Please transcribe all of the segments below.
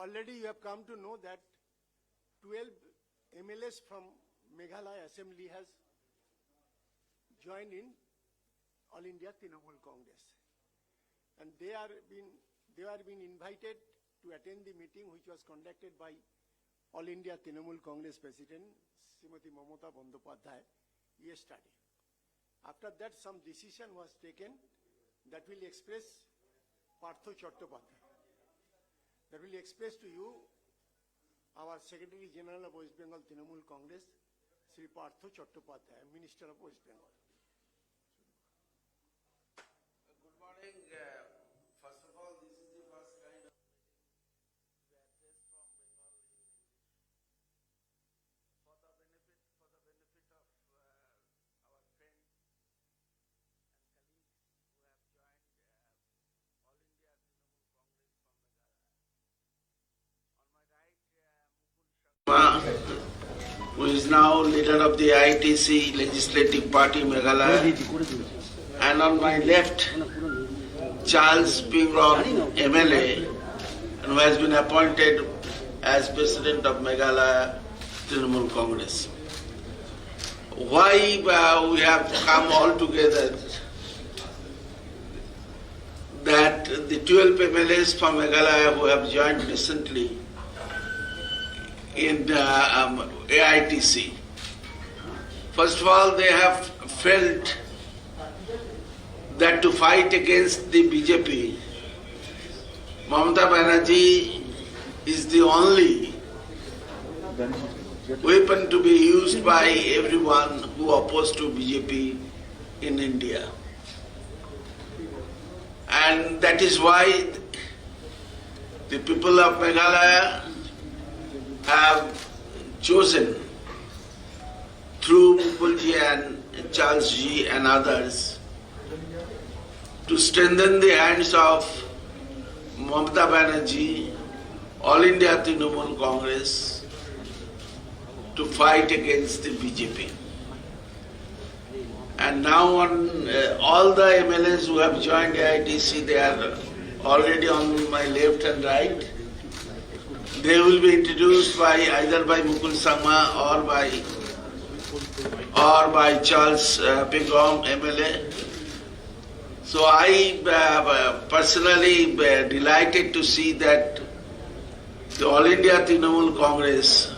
Already you have come to know that 12 MLAs from Meghalaya Assembly has joined in All India Trinamool Congress. And they are being invited to attend the meeting which was conducted by All India Trinamool Congress President Srimati Mamata Bandyopadhyay yesterday. After that, some decision was taken that will express Partho Chattopadhyay. That will express to you our Secretary General of West Bengal Trinamool Congress, Sri Partho Chattopadhyay, Minister of West Bengal. Good morning. First of all, this is the first kind of address from Bengal in English for the benefit of our friends and colleagues who have joined All India Trinamool Congress from Meghalaya. On my right, Mukul Sharma, who is now leader of the AITC Legislative Party Meghalaya, and on my left, Charles Pingrong, MLA, who has been appointed as President of Meghalaya Trinamool Congress. Why we have come all together? That the 12 MLAs from Meghalaya who have joined recently in AITC. First of all, they have felt that to fight against the BJP, Mamata Banerjee is the only weapon to be used by everyone who opposed to BJP in India. And that is why the people of Meghalaya have chosen through Mukulji and Charles Ji and others to strengthen the hands of Mamata Banerjee, All India Trinamool Congress, to fight against the BJP. And now on all the MLAs who have joined AITC, they are already on my left and right. They will be introduced by either by Mukul Sharma or by Charles Pingrong, MLA. So I personally delighted to see that the All India Trinamool Congress,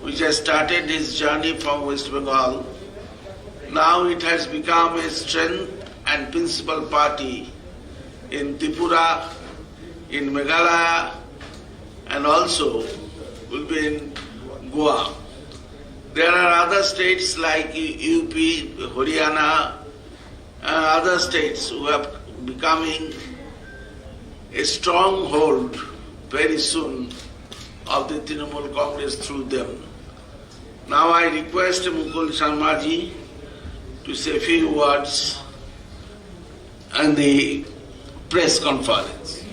which has started its journey from West Bengal, now it has become a strength and principal party in Tripura, in Meghalaya, and also will be in Goa. There are other states like UP, Haryana, and other states who are becoming a stronghold very soon of the Trinamool Congress through them. Now I request Mukul Sharma ji to say a few words and the press conference.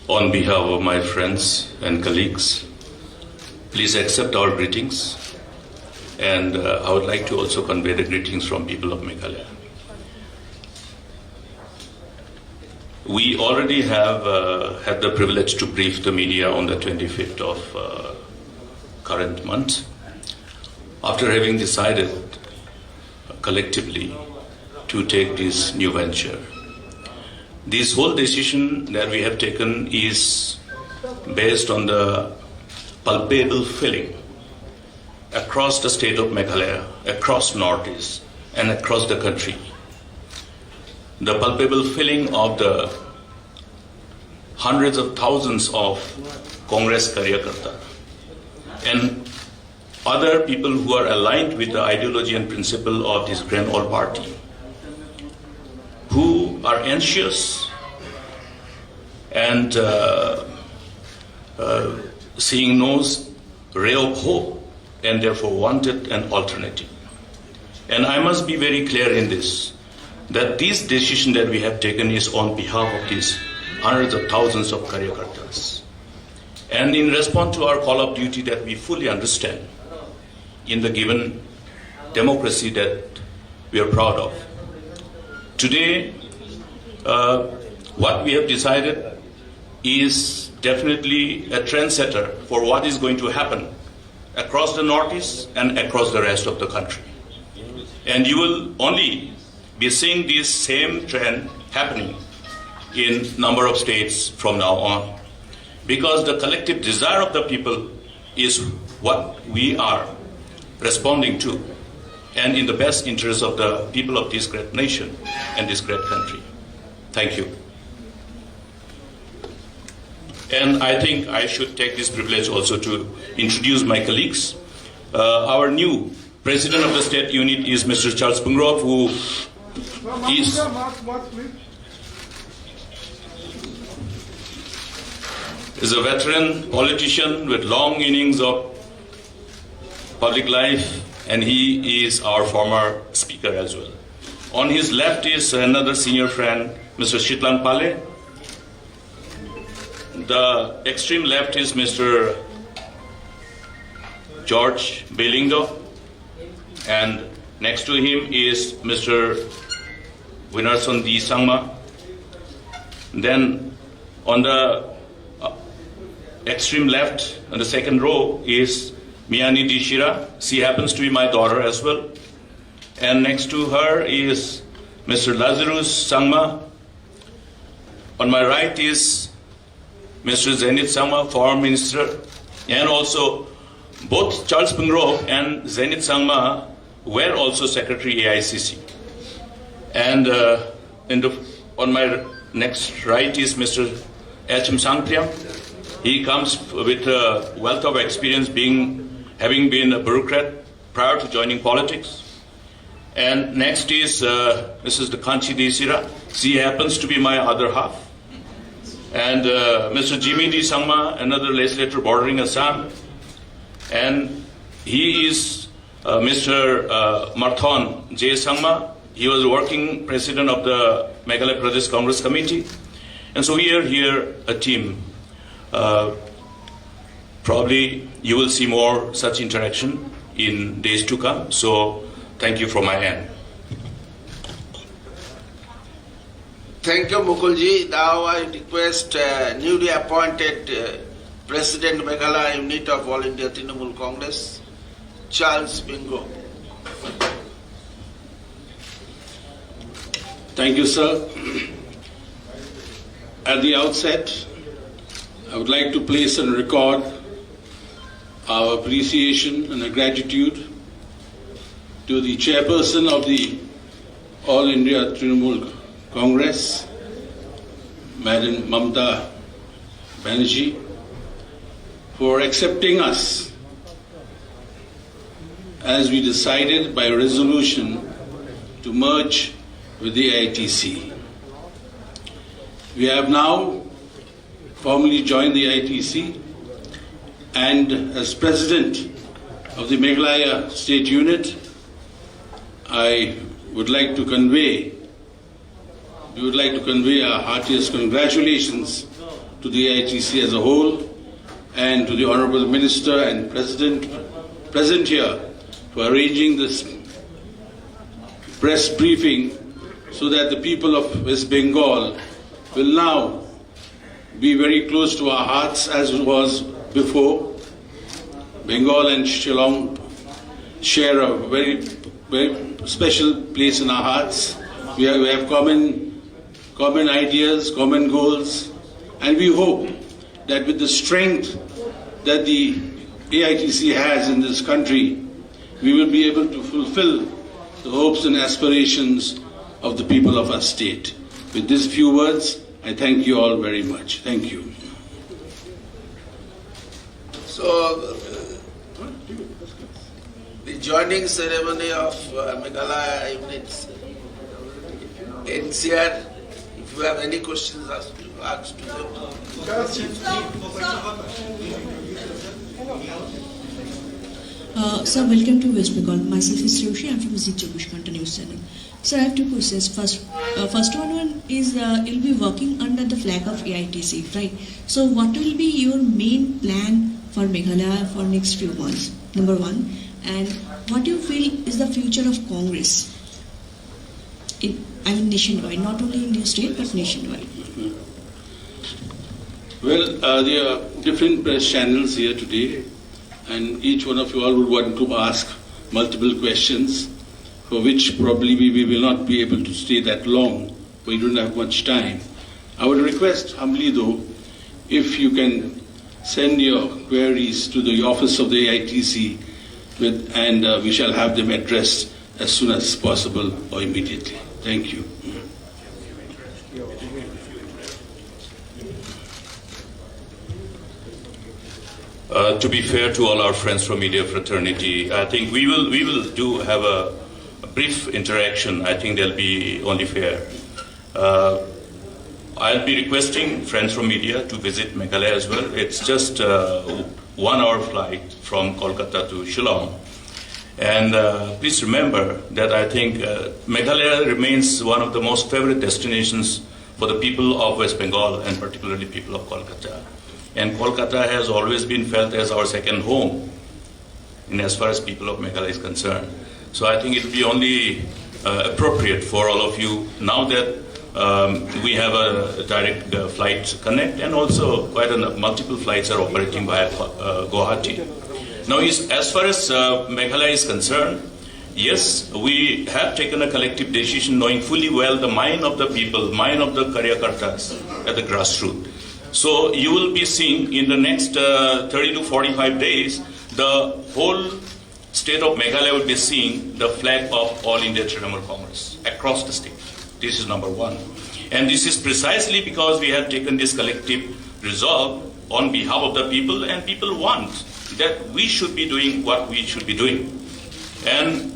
On behalf of my friends and colleagues, please accept our greetings, and I would like to also convey the greetings from people of Meghalaya. We already have had the privilege to brief the media on the 25th of current month, after having decided collectively to take this new venture. This whole decision that we have taken is based on the palpable feeling across the state of Meghalaya, across Northeast, and across the country. The palpable feeling of the hundreds of thousands of Congress Karyakarta and other people who are aligned with the ideology and principle of this grand old party, who are anxious and seeing no ray of hope and therefore wanted an alternative. And I must be very clear in this, that this decision that we have taken is on behalf of these hundreds of thousands of Karyakartas. And in response to our call of duty that we fully understand in the given democracy that we are proud of. Today, what we have decided is definitely a trendsetter for what is going to happen across the Northeast and across the rest of the country. And you will only be seeing this same trend happening in number of states from now on, because the collective desire of the people is what we are responding to, and in the best interest of the people of this great nation and this great country. Thank you. And I think I should take this privilege also to introduce my colleagues. Our new president of the state unit is Mr. Charles Pungrov, who is a veteran politician with long innings of public life, and he is our former speaker as well. On his left is another senior friend, Mr. Shitlan Pale. The extreme left is Mr. George Belindo, and next to him is Mr. Winarson D. Sangma. Then on the extreme left, on the second row, is Miani D. Shira. She happens to be my daughter as well. And next to her is Mr. Lazarus Sangma. On my right is Mr. Zenit Sangma, Foreign Minister, and also both Charles Pungrov and Zenit Sangma were also Secretary AITC. And on my next right is Mr. H.M. Sangpriam. He comes with a wealth of experience, having been a bureaucrat prior to joining politics. And next is Mrs. Kanchi Desira. She happens to be my other half. And Mr. Jimmy D. Sangma, another legislator bordering Assam. And he is Mr. Marthon J. Sangma. He was working president of the Meghalaya Pradesh Congress Committee. And so we are here a team. Probably you will see more such interaction in days to come. So thank you from my end. Thank you, Mukulji. Now I request newly appointed President Meghalaya Unit of All India Trinamool Congress, Charles Bingo. Thank you, sir. At the outset, I would like to place on record our appreciation and our gratitude to the chairperson of the All India Trinamool Congress, Madam Mamta Banerjee, for accepting us as we decided by resolution to merge with the AITC. We have now formally joined the AITC, and as president of the Meghalaya State Unit, we would like to convey our heartiest congratulations to the AITC as a whole and to the Honorable Minister and President present here for arranging this press briefing so that the people of West Bengal will now be very close to our hearts as it was before. Bengal and Shillong share a very, very special place in our hearts. We have common ideas, common goals, and we hope that with the strength that the AITC has in this country, we will be able to fulfill the hopes and aspirations of the people of our state. With these few words, I thank you all very much. Thank you. So, the joining ceremony of Meghalaya units ends here. If you have any questions, ask to them. Sir, welcome to West Bengal. Myself is Roshi. I'm from Zee 24 घंटा News Channel. Sir, I have two questions. First one is you'll be working under the flag of AITC, right? So what will be your main plan for Meghalaya for next few months? Number one. And what do you feel is the future of Congress? Nationwide, not only in your state but nationwide. Well, there are different press channels here today, and each one of you all would want to ask multiple questions, for which probably we will not be able to stay that long. We don't have much time. I would request humbly though, if you can send your queries to the office of the AITC, and we shall have them addressed as soon as possible or immediately. Thank you. To be fair to all our friends from media fraternity, I think we will have a brief interaction. I think they'll be only fair. I'll be requesting friends from media to visit Meghalaya as well. It's just a 1 hour flight from Kolkata to Shillong. And please remember that I think Meghalaya remains one of the most favorite destinations for the people of West Bengal and particularly people of Kolkata. And Kolkata has always been felt as our second home in as far as people of Meghalaya is concerned. So I think it will be only appropriate for all of you, now that we have a direct flight connect, and also quite multiple flights are operating via Guwahati. Now, as far as Meghalaya is concerned, yes, we have taken a collective decision knowing fully well the mind of the people, mind of the Karyakartas at the grassroots. So you will be seeing in the next 30 to 45 days, the whole state of Meghalaya will be seeing the flag of All India Trinamool Congress across the state. This is number one. And this is precisely because we have taken this collective resolve on behalf of the people, and people want that we should be doing what we should be doing. And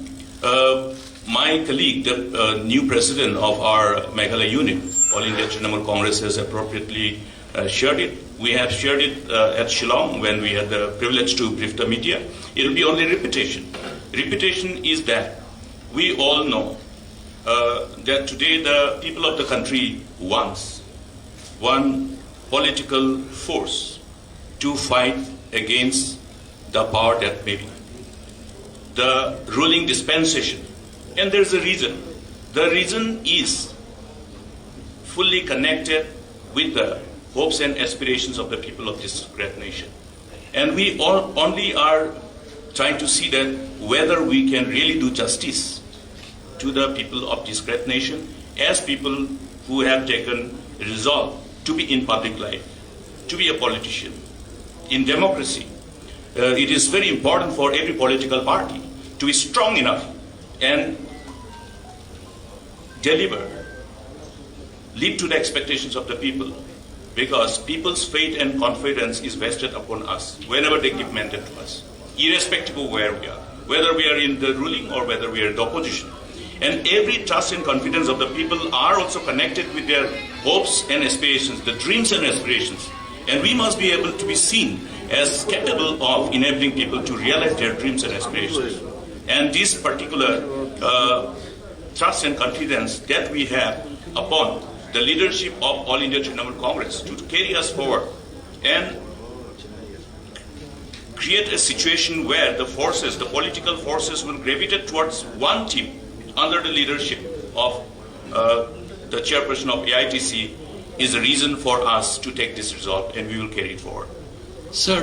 my colleague, the new president of our Meghalaya unit, All India Trinamool Congress, has appropriately shared it. We have shared it at Shillong when we had the privilege to brief the media. It will be only repetition. Repetition is that we all know that today the people of the country wants one political force to fight against the power that may be, the ruling dispensation. And there's a reason. The reason is fully connected with the hopes and aspirations of the people of this great nation. And we all only are trying to see that whether we can really do justice to the people of this great nation as people who have taken resolve to be in public life, to be a politician. In democracy, it is very important for every political party to be strong enough and deliver, live to the expectations of the people, because people's faith and confidence is vested upon us whenever they give mandate to us, irrespective of where we are, whether we are in the ruling or whether we are in the opposition. And every trust and confidence of the people are also connected with their hopes and aspirations, the dreams and aspirations. And we must be able to be seen as capable of enabling people to realize their dreams and aspirations. And this particular trust and confidence that we have upon the leadership of All India Trinamool Congress to carry us forward and create a situation where the forces, the political forces, will gravitate towards one team under the leadership of the chairperson of AITC is a reason for us to take this resolve, and we will carry it forward. Sir,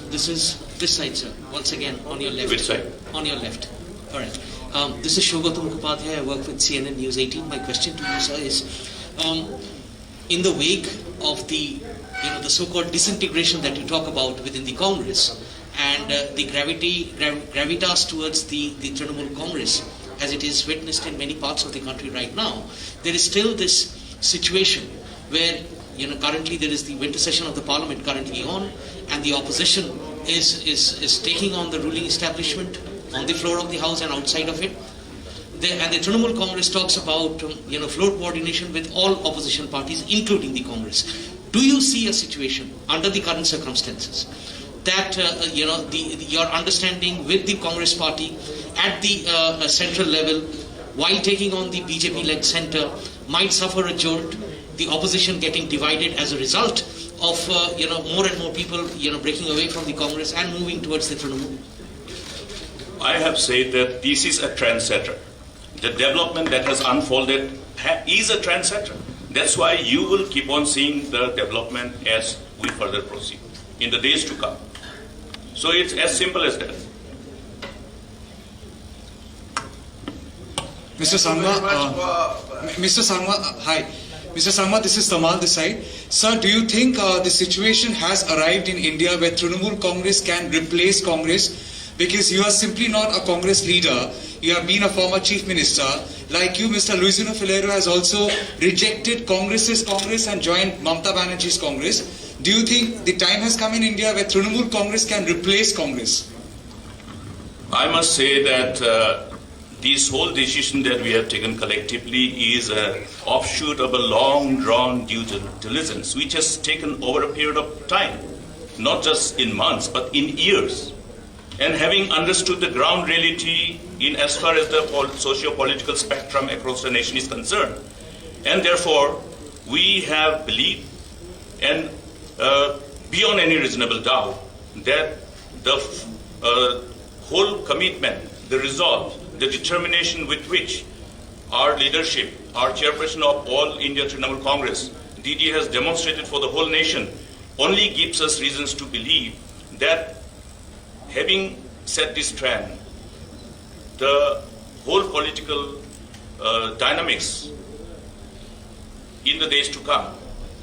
this is this side, sir. Once again, on your left. Which side? On your left. All right. This is Shogatam Mukhopadhyay. I work with CNN News 18. My question to you, sir, is in the wake of the so-called disintegration that you talk about within the Congress and the gravitas towards the Trinamool Congress, as it is witnessed in many parts of the country right now, there is still this situation where currently there is the winter session of the Parliament currently on, and the opposition is taking on the ruling establishment on the floor of the House and outside of it. And the Trinamool Congress talks about floor coordination with all opposition parties, including the Congress. Do you see a situation under the current circumstances that your understanding with the Congress party at the central level, while taking on the BJP-led centre, might suffer a jolt? The opposition getting divided as a result of more and more people breaking away from the Congress and moving towards the Trinamool? I have said that this is a trendsetter. The development that has unfolded is a trendsetter. That's why you will keep on seeing the development as we further proceed in the days to come. So it's as simple as that. Mr. Sangma, hi. Mr. Sangma, this is Tamal this side. Sir, do you think the situation has arrived in India where Trinamool Congress can replace Congress? Because you are simply not a Congress leader. You have been a former chief minister. Like you, Mr. Luisino Filero has also rejected Congress's Congress and joined Mamata Banerjee's Congress. Do you think the time has come in India where Trinamool Congress can replace Congress? I must say that this whole decision that we have taken collectively is an offshoot of a long-drawn due diligence, which has taken over a period of time, not just in months, but in years. And having understood the ground reality in as far as the socio-political spectrum across the nation is concerned, and therefore we have believed, and beyond any reasonable doubt, that the whole commitment, the resolve, the determination with which our leadership, our chairperson of All India Trinamool Congress, DD, has demonstrated for the whole nation, only gives us reasons to believe that having set this trend, the whole political dynamics in the days to come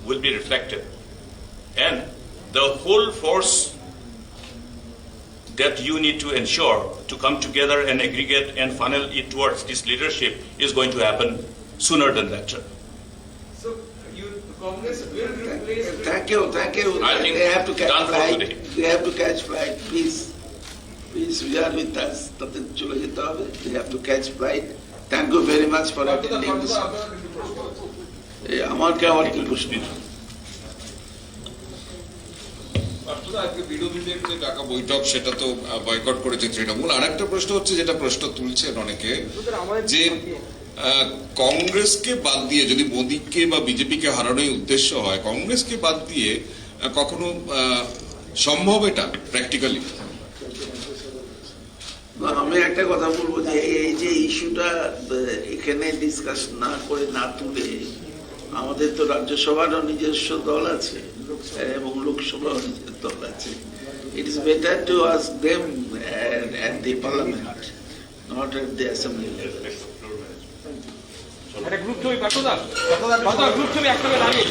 will be reflected. And the whole force that you need to ensure to come together and aggregate and funnel it towards this leadership is going to happen sooner than later. So, Congress will replace... Thank you. I think they have to catch done for flight. today. They have to catch flight. Please, we are with us. They have to catch flight. Thank you very much for attending this. আমার কি প্রশ্ন? আজকে বিরোধীদের যে ডাকা বৈঠক সেটা তো বয়কট করেছে তৃণমূল। আরেকটা প্রশ্ন হচ্ছে, যেটা প্রশ্ন তুলছেন অনেকে, যে কংগ্রেসকে বাদ দিয়ে যদি মোদীকে বা বিজেপিকে হারানোই উদ্দেশ্য হয়, কংগ্রেসকে বাদ দিয়ে কখনো সম্ভব এটা প্র্যাকটিক্যালি? আমি একটা কথা বলবো যে এই যে ইস্যুটা এখানে ডিসকাস না করে না তুলে, আমাদের তো রাজ্যসভারও নিজস্ব দল আছে এবং লোকসভাও নিজের দল আছে। It is better to ask them at the parliament, not at the assembly level. একটা গ্রুপ ছবি পাঠো দাও, গ্রুপ ছবি একটা লাগে।